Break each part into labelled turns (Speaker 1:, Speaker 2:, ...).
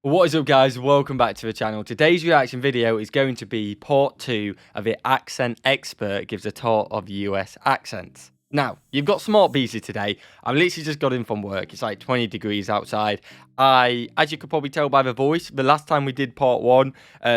Speaker 1: What is up, guys? Welcome back to the channel. Today's reaction video is going to be part 2 of the accent expert gives a tour of US accents. Now, you've got smart pieces today. I've literally just got in from work. It's like 20 degrees outside. As you could probably tell by the voice, the last time we did part 1,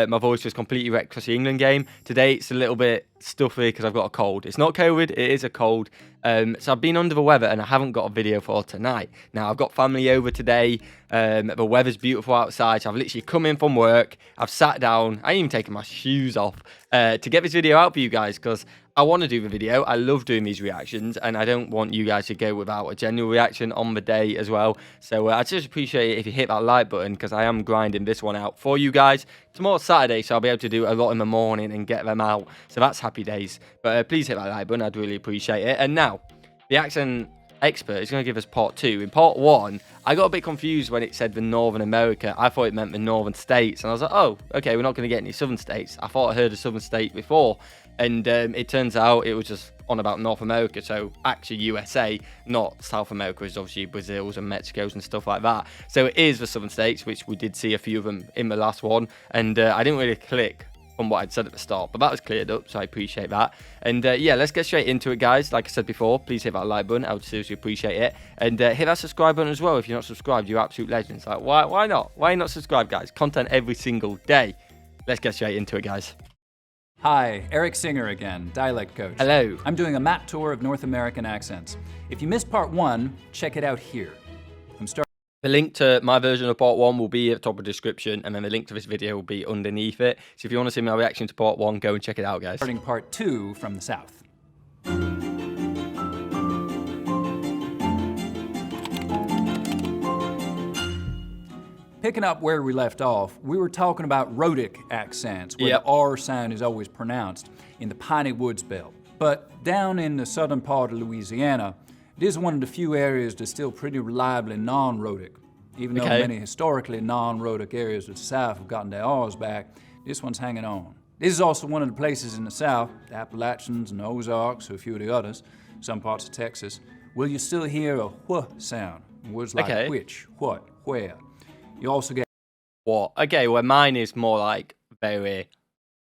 Speaker 1: my voice was completely wrecked because the England game. Today, it's a little bit stuffy because I've got a cold. It's not COVID, it is a cold. So I've been under the weather and I haven't got a video for tonight. Now, I've got family over today. The weather's beautiful outside, so I've literally come in from work. I've sat down. I ain't even taken my shoes off to get this video out for you guys because I want to do the video. I love doing these reactions, and I don't want you guys to go without a genuine reaction on the day as well. So I just appreciate it if you hit that like button because I am grinding this one out for you guys. Tomorrow's Saturday, so I'll be able to do a lot in the morning and get them out. So that's happy days. But please hit that like button. I'd really appreciate it. And now, the accent expert is going to give us part 2. In part 1, I got a bit confused when it said the Northern America. I thought it meant the northern states, and I was like, oh, okay, we're not going to get any southern states. I thought I heard a southern state before, and it turns out it was just on about North America, so actually USA, not South America, is obviously Brazil's and Mexico's and stuff like that. So it is the southern states, which we did see a few of them in the last one, and I didn't really click from what I'd said at the start, but that was cleared up, so I appreciate that. And yeah, let's get straight into it, guys. Like I said before, please hit that like button. I would seriously appreciate it. And hit that subscribe button as well if you're not subscribed. You're absolute legends. Like, why not? Why not subscribe, guys? Content every single day. Let's get straight into it, guys.
Speaker 2: Hi, Eric Singer again, dialect coach.
Speaker 1: Hello.
Speaker 2: I'm doing a map tour of North American accents. If you missed part 1, check it out here.
Speaker 1: The link to my version of part 1 will be at the top of the description, and then the link to this video will be underneath it. So if you want to see my reaction to part 1, go and check it out, guys.
Speaker 2: Starting part 2 from the south. Picking up where we left off, we were talking about RHOTIC accents, where the R sound is always pronounced in the piney woods belt. But down in the southern part of Louisiana, it is one of the few areas that's still pretty reliably non-RHOTIC. Even though many historically non-RHOTIC areas of the South have gotten their R's back, this one's hanging on. This is also one of the places in the South, the Appalachians and the Ozarks, or a few of the others, some parts of Texas, where you still hear a wh sound, words like which, what, where. You also get
Speaker 1: what. Okay, well mine is more like very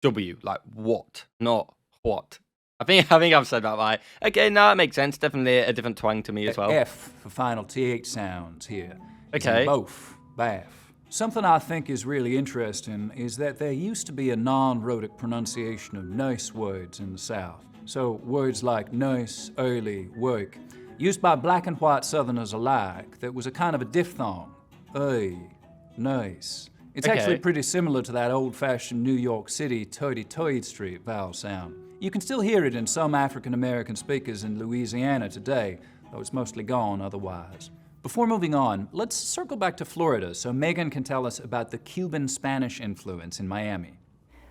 Speaker 1: W, like what, not what. I think I've said that right. Okay, no, that makes sense. Definitely a different twang to me as well.
Speaker 2: F for final TH sounds here.
Speaker 1: Okay.
Speaker 2: Both, bath. Something I think is really interesting is that there used to be a non-RHOTIC pronunciation of nice words in the South. So words like nice, early, work, used by black and white Southerners alike, that was a kind of a diphthong. Nice. It's actually pretty similar to that old-fashioned New York City 33rd Street vowel sound. You can still hear it in some African-American speakers in Louisiana today, though it's mostly gone otherwise. Before moving on, let's circle back to Florida so Megan can tell us about the Cuban Spanish influence in Miami.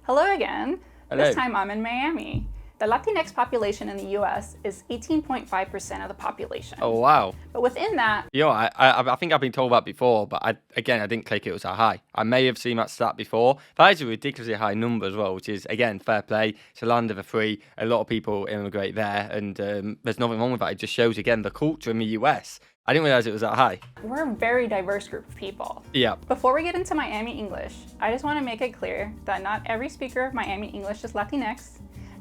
Speaker 3: Hello again.
Speaker 1: Hello.
Speaker 3: This time I'm in Miami. The Latinx population in the US is 18.5% of the population.
Speaker 1: Oh, wow.
Speaker 3: But within that...
Speaker 1: Yo, I think I've been told that before, but I didn't click it was that high. I may have seen that stat before. That is a ridiculously high number as well, which is, again, fair play. It's a land of the free. A lot of people immigrate there, and there's nothing wrong with that. It just shows, again, the culture in the US. I didn't realize it was that high.
Speaker 3: We're a very diverse group of people.
Speaker 1: Yeah.
Speaker 3: Before we get into Miami English, I just want to make it clear that not every speaker of Miami English is Latinx.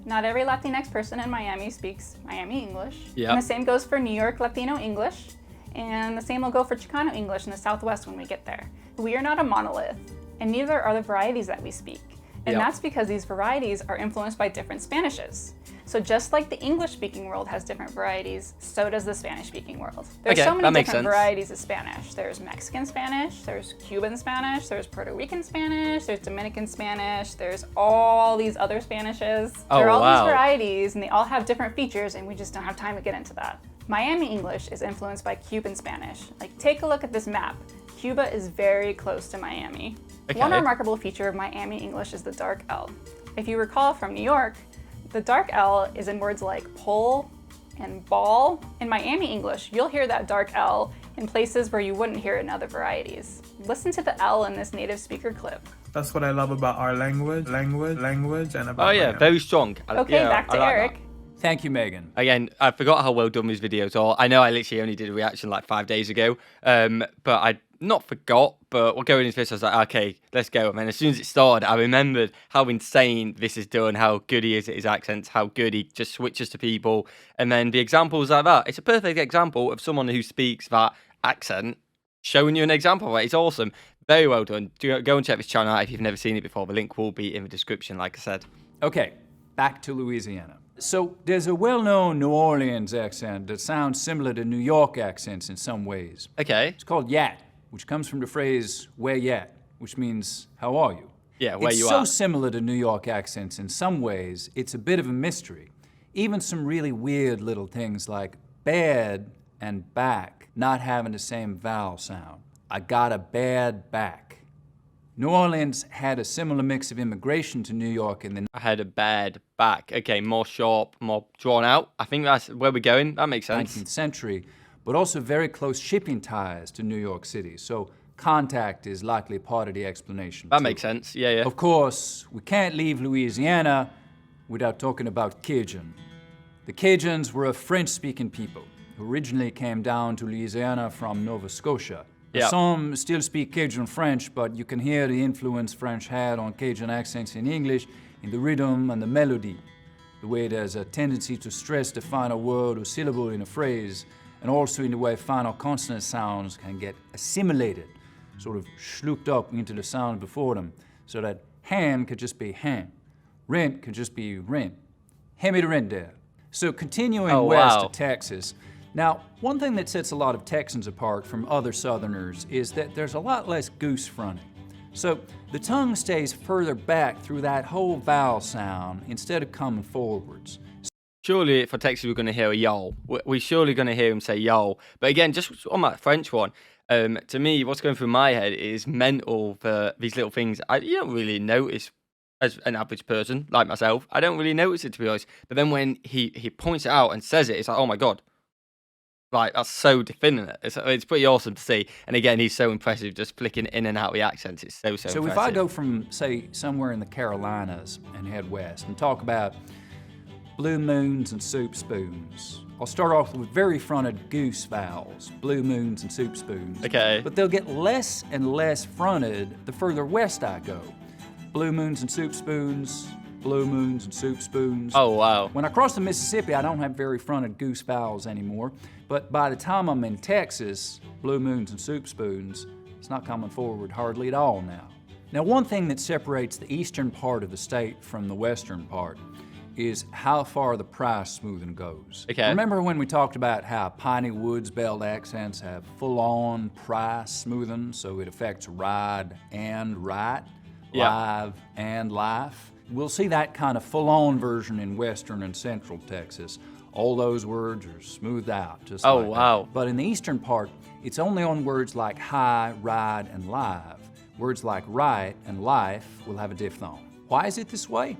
Speaker 3: Not every Latinx person in Miami speaks Miami English.
Speaker 1: Yeah.
Speaker 3: And the same goes for New York Latino English. And the same will go for Chicano English in the Southwest when we get there. We are not a monolith, and neither are the varieties that we speak. And that's because these varieties are influenced by different Spanishes. So just like the English-speaking world has different varieties, so does the Spanish-speaking world. There's so many different varieties of Spanish. There's Mexican Spanish, there's Cuban Spanish, there's Puerto Rican Spanish, there's Dominican Spanish, there's all these other Spanishes. There are all these varieties, and they all have different features, and we just don't have time to get into that. Miami English is influenced by Cuban Spanish. Like, take a look at this map. Cuba is very close to Miami. One remarkable feature of Miami English is the dark L. If you recall from New York, the dark L is in words like pull and ball. In Miami English, you'll hear that dark L in places where you wouldn't hear it in other varieties. Listen to the L in this native speaker clip.
Speaker 4: That's what I love about our language, and about
Speaker 1: Miami. Very strong.
Speaker 3: Okay, back to Eric.
Speaker 2: Thank you, Megan.
Speaker 1: Again, I forgot how well done these videos are. I know I literally only did a reaction like 5 days ago, but I not forgot, but we're going into this. I was like, okay, let's go. And then as soon as it started, I remembered how insane this is done, how good he is at his accents, how good he just switches to people. And then the examples like that. It's a perfect example of someone who speaks that accent, showing you an example of it. It's awesome. Very well done. Go and check this channel out if you've never seen it before. The link will be in the description, like I said.
Speaker 2: Okay, back to Louisiana. So there's a well-known New Orleans accent that sounds similar to New York accents in some ways.
Speaker 1: Okay.
Speaker 2: It's called yat, which comes from the phrase where yat, which means how are you?
Speaker 1: Yeah, where you
Speaker 2: are.
Speaker 1: are.
Speaker 2: It's so similar to New York accents in some ways, it's a bit of a mystery. Even some really weird little things like bad and back not having the same vowel sound. I got a bad back. New Orleans had a similar mix of immigration to New York in the...
Speaker 1: I had a bad back. Okay, more sharp, more drawn out. I think that's where we're going. That makes sense.
Speaker 2: 19th century, but also very close shipping ties to New York City. So contact is likely part of the explanation.
Speaker 1: That
Speaker 2: too.
Speaker 1: makes sense. Yeah, yeah.
Speaker 2: Of course, we can't leave Louisiana without talking about Cajun. The Cajuns were a French-speaking people who originally came down to Louisiana from Nova Scotia.
Speaker 1: Yeah.
Speaker 2: Some still speak Cajun French, but you can hear the influence French had on Cajun accents in English in the rhythm and the melody, the way there's a tendency to stress the final word or syllable in a phrase, and also in the way final consonant sounds can get assimilated, sort of schlooped up into the sound before them, so that hand could just be hand, rent could just be rent, hand me the rent there. So continuing west to Texas. Now, one thing that sets a lot of Texans apart from other Southerners is that there's a lot less goose fronting. So the tongue stays further back through that whole vowel sound instead of coming forwards.
Speaker 1: Surely for Texas we're going to hear a y'all. We're surely going to hear him say y'all. But again, just on that French one, to me, what's going through my head is mental for these little things. You don't really notice as an average person like myself. I don't really notice it, to be honest. But then when he points it out and says it, it's like, oh my God. Like, that's so definite. It's pretty awesome to see. And again, he's so impressive just flicking in and out the accents. It's so impressive.
Speaker 2: So if I go from, say, somewhere in the Carolinas and head west and talk about blue moons and soup spoons, I'll start off with very fronted goose vowels, blue moons and soup spoons.
Speaker 1: Okay.
Speaker 2: But they'll get less and less fronted the further west I go. Blue moons and soup spoons, blue moons and soup spoons.
Speaker 1: Oh, wow.
Speaker 2: When I cross the Mississippi, I don't have very fronted goose vowels anymore, but by the time I'm in Texas, blue moons and soup spoons, it's not coming forward hardly at all now. Now, one thing that separates the eastern part of the state from the western part is how far the price smoothing goes.
Speaker 1: Okay.
Speaker 2: Remember when we talked about how Piney Woods belt accents have full-on price smoothing, so it affects ride and write, live and life? We'll see that kind of full-on version in western and central Texas. All those words are smoothed out, just like
Speaker 1: wow.
Speaker 2: that. But in the eastern part, it's only on words like high, ride, and live. Words like right and life will have a diphthong. Why is it this way?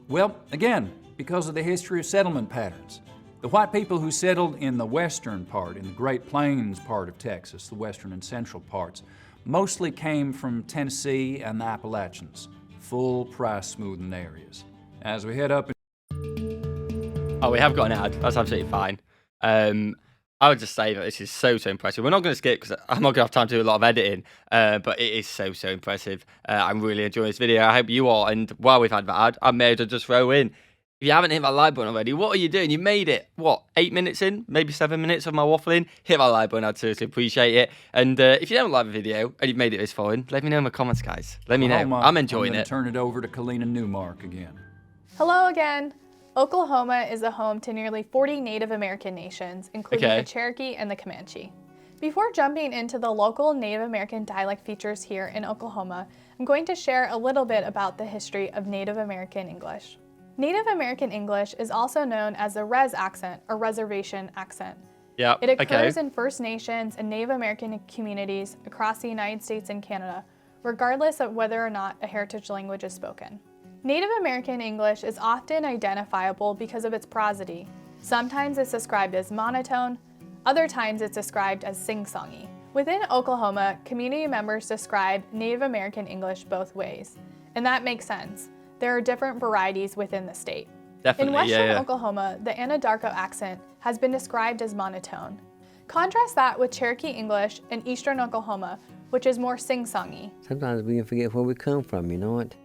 Speaker 2: Well, again, because of the history of settlement patterns. The white people who settled in the western part, in the Great Plains part of Texas, the western and central parts, mostly came from Tennessee and the Appalachians, full price smoothing areas. As we head up...
Speaker 1: Oh, we have got an ad. That's absolutely fine. I would just say that this is so impressive. We're not going to skip because I'm not going to have time to do a lot of editing, but it is so impressive. I'm really enjoying this video. I hope you are. And while we've had that ad, I may as well just throw in, if you haven't hit that like button already, what are you doing? You made it, what, 8 minutes in? Maybe 7 minutes of my waffling? Hit that like button, I'd seriously appreciate it. And if you don't like the video and you've made it this far in, let me know in the comments, guys. Let me know. I'm enjoying it.
Speaker 2: Turn it over to Kalina Newmark again.
Speaker 5: Hello again. Oklahoma is a home to nearly 40 Native American nations, including the Cherokee and the Comanche. Before jumping into the local Native American dialect features here in Oklahoma, I'm going to share a little bit about the history of Native American English. Native American English is also known as the res accent or reservation accent.
Speaker 1: Yeah.
Speaker 5: It occurs in First Nations and Native American communities across the United States and Canada, regardless of whether or not a heritage language is spoken. Native American English is often identifiable because of its prosody. Sometimes it's described as monotone, other times it's described as sing-songy. Within Oklahoma, community members describe Native American English both ways, and that makes sense. There are different varieties within the state.
Speaker 1: Definitely,
Speaker 5: in western Oklahoma, the Anadarko accent has been described as monotone. Contrast that with Cherokee English in eastern Oklahoma, which is more sing-songy.
Speaker 6: Sometimes we can forget where we come from, you know what?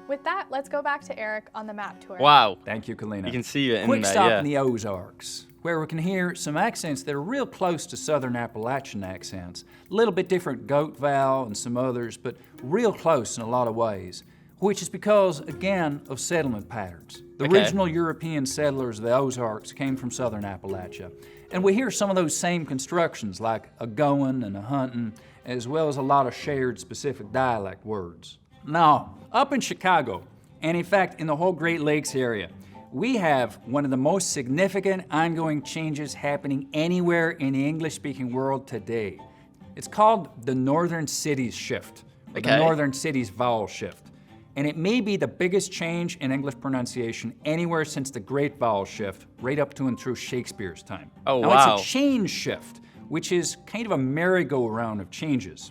Speaker 5: With that, let's go back to Eric on the map tour.
Speaker 1: Wow.
Speaker 2: Thank you, Kalina.
Speaker 1: You can see it in
Speaker 2: Quick
Speaker 1: there,
Speaker 2: stop
Speaker 1: yeah.
Speaker 2: in the Ozarks, where we can hear some accents that are real close to Southern Appalachian accents. A little bit different goat vowel and some others, but real close in a lot of ways, which is because, again, of settlement patterns. The original European settlers of the Ozarks came from Southern Appalachia. And we hear some of those same constructions, like a going and a hunting, as well as a lot of shared specific dialect words. Now, up in Chicago, and in fact in the whole Great Lakes area, we have one of the most significant ongoing changes happening anywhere in the English-speaking world today. It's called the Northern Cities Shift, or the Northern Cities Vowel Shift. And it may be the biggest change in English pronunciation anywhere since the Great Vowel Shift, right up to and through Shakespeare's time.
Speaker 1: Oh,
Speaker 2: now,
Speaker 1: wow.
Speaker 2: it's a change shift, which is kind of a merry-go-round of changes.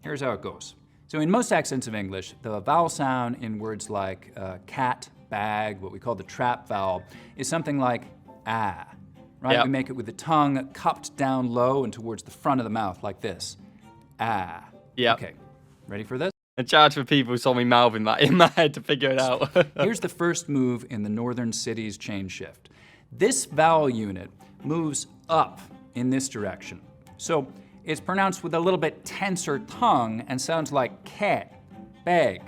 Speaker 2: Here's how it goes. So in most accents of English, the vowel sound in words like cat, bag, what we call the trap vowel, is something like ah, right?
Speaker 1: Yep.
Speaker 2: We make it with the tongue cupped down low and towards the front of the mouth like this. Ah.
Speaker 1: Yeah.
Speaker 2: Okay, ready for this?
Speaker 1: A charge for people who saw me mouthing that in my head to figure it out.
Speaker 2: Here's the first move in the Northern Cities change shift. This vowel unit moves up in this direction. So it's pronounced with a little bit tenser tongue and sounds like cat, bag,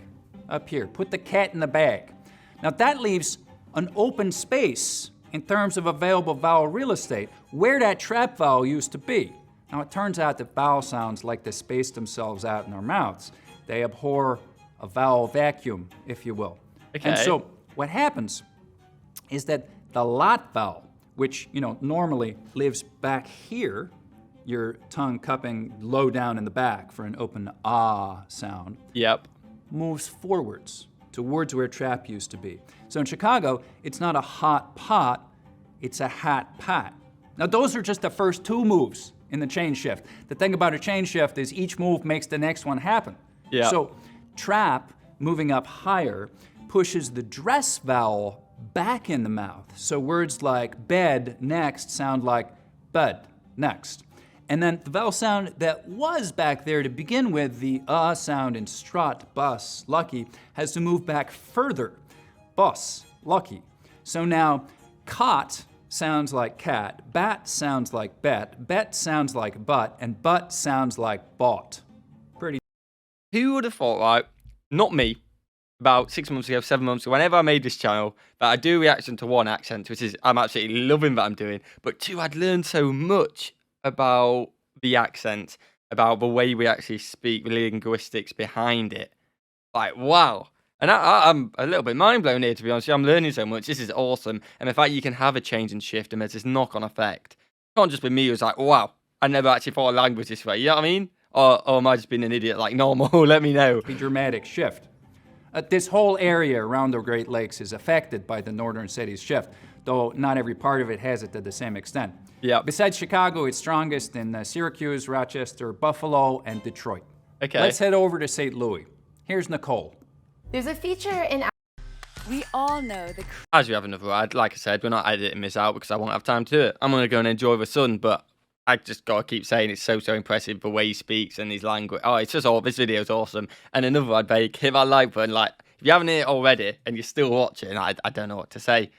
Speaker 2: up here. Put the cat in the bag. Now that leaves an open space in terms of available vowel real estate where that trap vowel used to be. Now it turns out that vowel sounds like to space themselves out in our mouths. They abhor a vowel vacuum, if you will.
Speaker 1: Okay.
Speaker 2: And so what happens is that the lot vowel, which normally lives back here, your tongue cupping low down in the back for an open ah sound,
Speaker 1: Yep.
Speaker 2: moves forwards towards where trap used to be. So in Chicago, it's not a hot pot, it's a hat pot. Now those are just the first two moves in the change shift. The thing about a change shift is each move makes the next one happen.
Speaker 1: Yeah.
Speaker 2: So trap, moving up higher, pushes the dress vowel back in the mouth. So words like bed next sound like bud next. And then the vowel sound that was back there to begin with, the sound in strut, bus, lucky, has to move back further. Bus, lucky. So now cot sounds like cat, bat sounds like bet sounds like butt, and butt sounds like bought. Pretty.
Speaker 1: Who would have thought, right? Not me. About 6 months ago, 7 months ago, whenever I made this channel, that I do reaction to one accent, which is I'm absolutely loving that I'm doing. But two, I'd learned so much about the accent, about the way we actually speak, the linguistics behind it. Like, wow. And I'm a little bit mind blown here, to be honest. I'm learning so much. This is awesome. And the fact you can have a change and shift and there's this knock-on effect. It can't just be me who's like, wow, I never actually thought of language this way. You know what I mean? Or am I just being an idiot like normal? Let me know.
Speaker 2: A dramatic shift. This whole area around the Great Lakes is affected by the Northern Cities shift, though not every part of it has it to the same extent.
Speaker 1: Yeah.
Speaker 2: Besides Chicago, it's strongest in Syracuse, Rochester, Buffalo, and Detroit.
Speaker 1: Okay.
Speaker 2: Let's head over to St. Louis. Here's Nicole.
Speaker 7: There's a feature in... We all know the...
Speaker 1: As you have another ad, like I said, we're not editing this out because I won't have time to do it. I'm going to go and enjoy the sun, but I just got to keep saying it's so impressive the way he speaks and his language. Oh, it's just all, this video is awesome. And another ad, hit that like button. Like, if you haven't hit it already and you're still watching, I don't know what to say.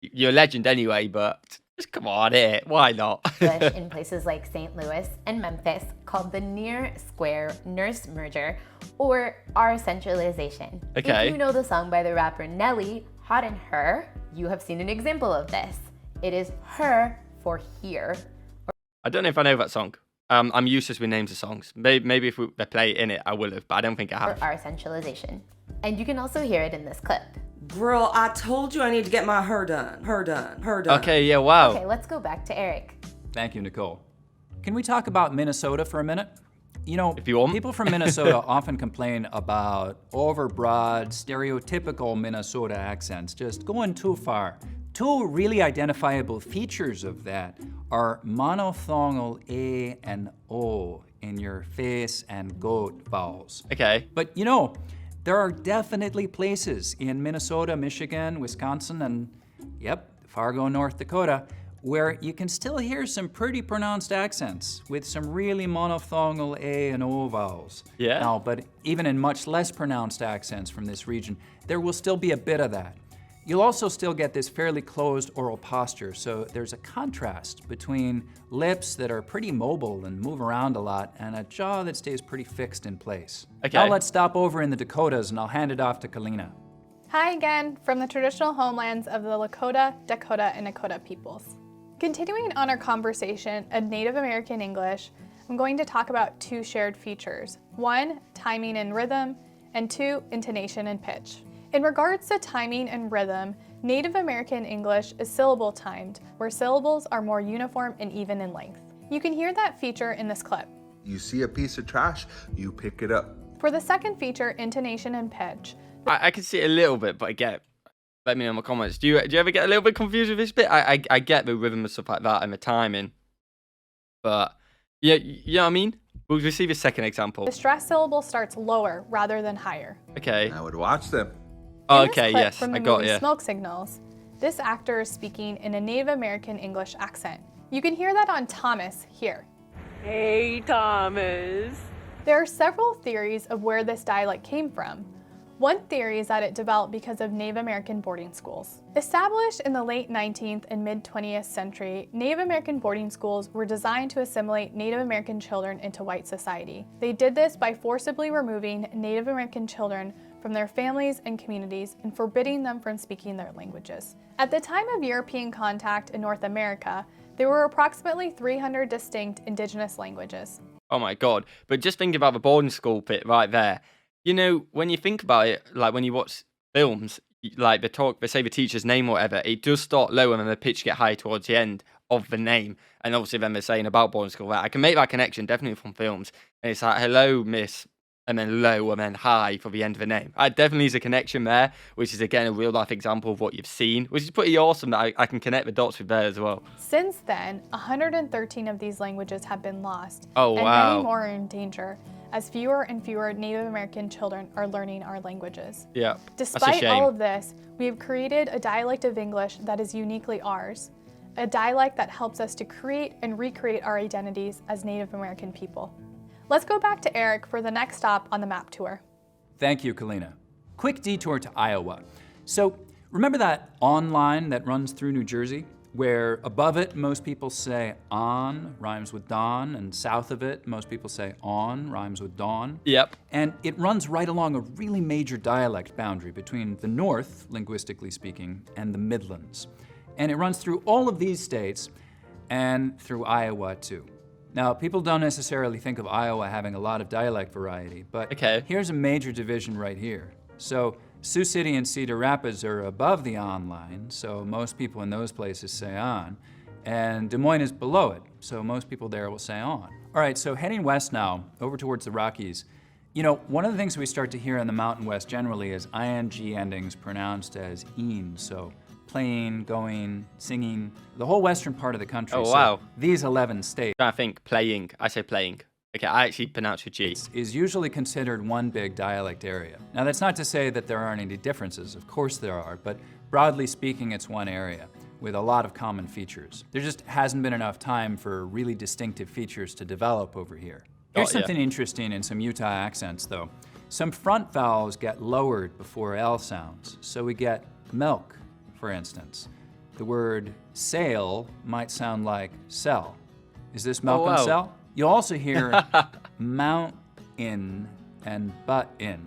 Speaker 1: You're a legend anyway, but just come on, hit it. Why not?
Speaker 7: in places like St. Louis and Memphis called the Near Square Nurse Merger, or R centralization.
Speaker 1: Okay.
Speaker 7: If you know the song by the rapper Nelly, Hot in Her, you have seen an example of this. It is her for here.
Speaker 1: I don't know if I know that song. I'm useless with names of songs. Maybe if they play it in it, I will have, but I don't think I have.
Speaker 7: Or R centralization. And you can also hear it in this clip.
Speaker 8: Girl, I told you I need to get my hair done. Her done.
Speaker 1: Okay, yeah, wow.
Speaker 7: Okay, let's go back to Eric.
Speaker 2: Thank you, Nicole. Can we talk about Minnesota for a minute? You know,
Speaker 1: If you want.
Speaker 2: people from Minnesota often complain about overbroad, stereotypical Minnesota accents, just going too far. Two really identifiable features of that are monophthongal A and O in your face and goat vowels.
Speaker 1: Okay.
Speaker 2: But you know, there are definitely places in Minnesota, Michigan, Wisconsin, and yep, Fargo, North Dakota, where you can still hear some pretty pronounced accents with some really monophthongal A and O vowels.
Speaker 1: Yeah.
Speaker 2: Now, but even in much less pronounced accents from this region, there will still be a bit of that. You'll also still get this fairly closed oral posture, so there's a contrast between lips that are pretty mobile and move around a lot and a jaw that stays pretty fixed in place.
Speaker 1: Okay.
Speaker 2: Now let's stop over in the Dakotas and I'll hand it off to Kalina.
Speaker 5: Hi again from the traditional homelands of the Lakota, Dakota, and Nakota peoples. Continuing on our conversation of Native American English, I'm going to talk about two shared features. One, timing and rhythm, and two, intonation and pitch. In regards to timing and rhythm, Native American English is syllable timed, where syllables are more uniform and even in length. You can hear that feature in this clip.
Speaker 9: You see a piece of trash, you pick it up.
Speaker 5: For the second feature, intonation and pitch,
Speaker 1: I can see it a little bit, but I get. Let me know in my comments. Do you ever get a little bit confused with this bit? I get the rhythm and stuff like that and the timing, but yeah, you know what I mean. We'll see the second example.
Speaker 5: the stressed syllable starts lower rather than higher.
Speaker 1: Okay.
Speaker 9: I would watch them.
Speaker 1: Oh,
Speaker 5: In this
Speaker 1: okay.
Speaker 5: clip
Speaker 1: Yes,
Speaker 5: from the
Speaker 1: I got
Speaker 5: movie
Speaker 1: you.
Speaker 5: Smoke Signals, this actor is speaking in a Native American English accent. You can hear that on Thomas here.
Speaker 10: Hey, Thomas.
Speaker 5: There are several theories of where this dialect came from. One theory is that it developed because of Native American boarding schools. Established in the late 19th and mid-20th century, Native American boarding schools were designed to assimilate Native American children into white society. They did this by forcibly removing Native American children from their families and communities and forbidding them from speaking their languages. At the time of European contact in North America, there were approximately 300 distinct indigenous languages.
Speaker 1: Oh my god! But just think about the boarding school bit right there. You know, when you think about it, like when you watch films, like they say the teacher's name or whatever, it does start low and then the pitch get high towards the end of the name. And obviously then they're saying about boarding school, right? I can make that connection definitely from films. And it's like, hello, miss, and then low and then high for the end of the name. Definitely is a connection there, which is again a real life example of what you've seen, which is pretty awesome that I can connect the dots with there as well.
Speaker 5: Since then, 113 of these languages have been lost,
Speaker 1: Oh,
Speaker 5: and
Speaker 1: wow.
Speaker 5: many more are in danger, as fewer and fewer Native American children are learning our languages.
Speaker 1: Yeah,
Speaker 5: Despite all of this, we have created a dialect of English that is uniquely ours, a dialect that helps us to create and recreate our identities as Native American people. Let's go back to Eric for the next stop on the map tour.
Speaker 2: Thank you, Kalina. Quick detour to Iowa. So remember that on line that runs through New Jersey, where above it most people say on, rhymes with dawn, and south of it most people say on, rhymes with dawn?
Speaker 1: Yep.
Speaker 2: And it runs right along a really major dialect boundary between the north, linguistically speaking, and the Midlands. And it runs through all of these states and through Iowa too. Now, people don't necessarily think of Iowa having a lot of dialect variety, but
Speaker 1: Okay.
Speaker 2: here's a major division right here. So Sioux City and Cedar Rapids are above the on line, so most people in those places say on, and Des Moines is below it, so most people there will say on. All right, so heading west now, over towards the Rockies, you know, one of the things we start to hear in the Mountain West generally is ing endings pronounced as een, so playing, going, singing, the whole western part of the country.
Speaker 1: Oh,
Speaker 2: So
Speaker 1: wow.
Speaker 2: these 11 states
Speaker 1: I think playing. I say playing. Okay, I actually pronounce with G.
Speaker 2: is usually considered one big dialect area. Now that's not to say that there aren't any differences, of course there are, but broadly speaking it's one area with a lot of common features. There just hasn't been enough time for really distinctive features to develop over here. Here's
Speaker 1: Got ya.
Speaker 2: something interesting in some Utah accents though. Some front vowels get lowered before L sounds, so we get milk, for instance. The word sail might sound like sell. Is this milk and
Speaker 1: wow.
Speaker 2: sell? You'll also hear mountain and button,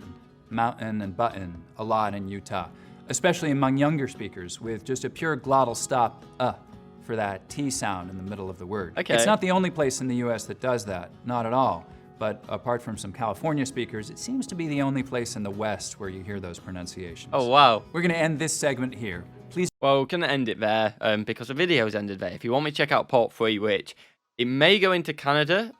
Speaker 2: mountain and button a lot in Utah, especially among younger speakers with just a pure glottal stop for that T sound in the middle of the word.
Speaker 1: Okay.
Speaker 2: It's not the only place in the US that does that, not at all. But apart from some California speakers, it seems to be the only place in the West where you hear those pronunciations.
Speaker 1: Oh, wow.
Speaker 2: We're gonna end this segment here. Please.
Speaker 1: Well, we're going to end it there because the video's ended there. If you want me to check out part 3, which it may go into Canada,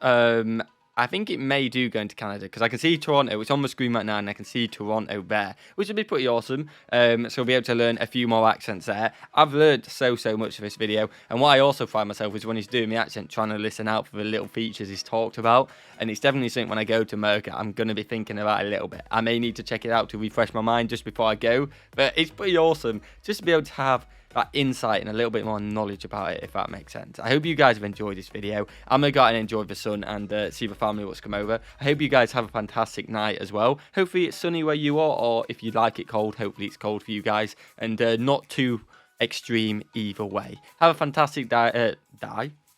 Speaker 1: I think it may do go into Canada because I can see Toronto. It's on the screen right now and I can see Toronto there, which would be pretty awesome. So we'll be able to learn a few more accents there. I've learned so much of this video. And what I also find myself is when he's doing the accent, trying to listen out for the little features he's talked about. And it's definitely something when I go to America, I'm going to be thinking about a little bit. I may need to check it out to refresh my mind just before I go. But it's pretty awesome just to be able to have that insight and a little bit more knowledge about it, if that makes sense. I hope you guys have enjoyed this video. I'm going to go out and enjoy the sun and see the family what's come over. I hope you guys have a fantastic night as well. Hopefully it's sunny where you are, or if you like it cold, hopefully it's cold for you guys, and not too extreme either way. Have a fantastic Have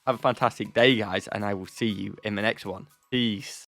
Speaker 1: a fantastic day, guys, and I will see you in the next one. Peace.